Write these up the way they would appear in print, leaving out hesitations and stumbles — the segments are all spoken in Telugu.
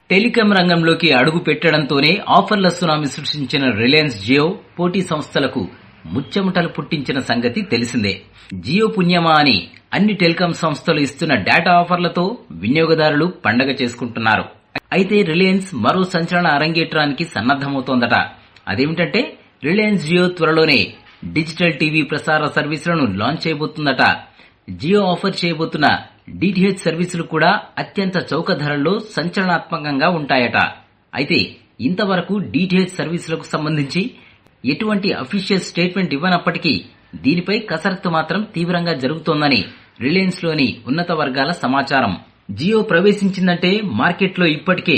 టెలికాం రంగంలోకి అడుగు పెట్టడంతోనే ఆఫర్ల సునామీ సృష్టించిన రిలయన్స్ జియో పోటీ సంస్థలకు ముచ్చెమటలు పుట్టించిన సంగతి తెలిసిందే. జియో పుణ్యమా అని అన్ని టెలికాం సంస్థలు ఇస్తున్న డేటా ఆఫర్లతో వినియోగదారులు పండగ చేసుకుంటున్నారు. అయితే రిలయన్స్ మరో సంచలన అరంగేట్రానికి సన్నద్దమవుతోందట. అదేమిటంటే రిలయన్స్ జియో త్వరలోనే డిజిటల్ టీవీ ప్రసార సర్వీసులను లాంచ్ చేయబోతుందట. జియో ఆఫర్ చేయబోతున్న డిటిహెచ్ సర్వీసులు కూడా అత్యంత చౌక ధరల్లో సంచలనాత్మకంగా ఉంటాయట. అయితే ఇంతవరకు డిటిహెచ్ సర్వీసులకు సంబంధించి ఎటువంటి అఫీషియల్ స్టేట్మెంట్ ఇవ్వనప్పటికీ దీనిపై కసరత్తు మాత్రం తీవ్రంగా జరుగుతోందని రిలయన్స్ లోని ఉన్నత వర్గాల సమాచారం. జియో ప్రవేశించిందంటే మార్కెట్లో ఇప్పటికే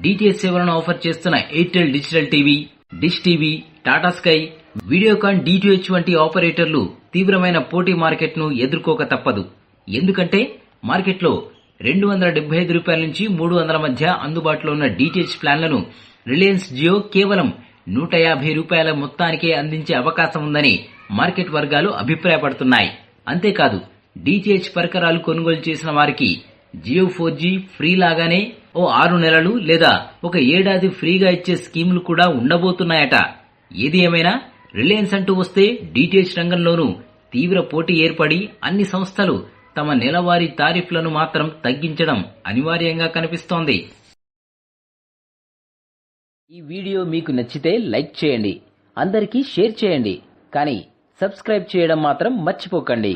డిటిహెచ్ సేవలను ఆఫర్ చేస్తున్న Airtel digital TV, dish TV, Tata sky, Videocon DTH వంటి ఆపరేటర్లు తీవ్రమైన పోటీ మార్కెట్ను ఎదుర్కోక తప్పదు. ఎందుకంటే మార్కెట్లో ₹275 నుంచి ₹300 మధ్య అందుబాటులో ఉన్న డిటిహెచ్ ప్లాన్లను రిలయన్స్ జియో కేవలం ₹150 మొత్తానికే అందించే అవకాశం ఉందని మార్కెట్ వర్గాలు అభిప్రాయపడుతున్నాయి. అంతేకాదు డిటిహెచ్ పరికరాలు కొనుగోలు చేసిన వారికి జియో 4G ఫ్రీ లాగానే ఓ 6 నెలలు లేదా ఒక ఏడాది ఫ్రీగా ఇచ్చే స్కీములు కూడా ఉండబోతున్నాయట. ఏది ఏమైనా రిలయన్స్ అంటూ వస్తే డిటిహెచ్ రంగంలోనూ తీవ్ర పోటీ ఏర్పడి అన్ని సంస్థలు తమ నెలవారీ టారిఫ్లను మాత్రం తగ్గించడం అనివార్యంగా కనిపిస్తోంది. ఈ వీడియో మీకు నచ్చితే లైక్ చేయండి, అందరికీ షేర్ చేయండి, కానీ సబ్స్క్రైబ్ చేయడం మాత్రం మర్చిపోకండి.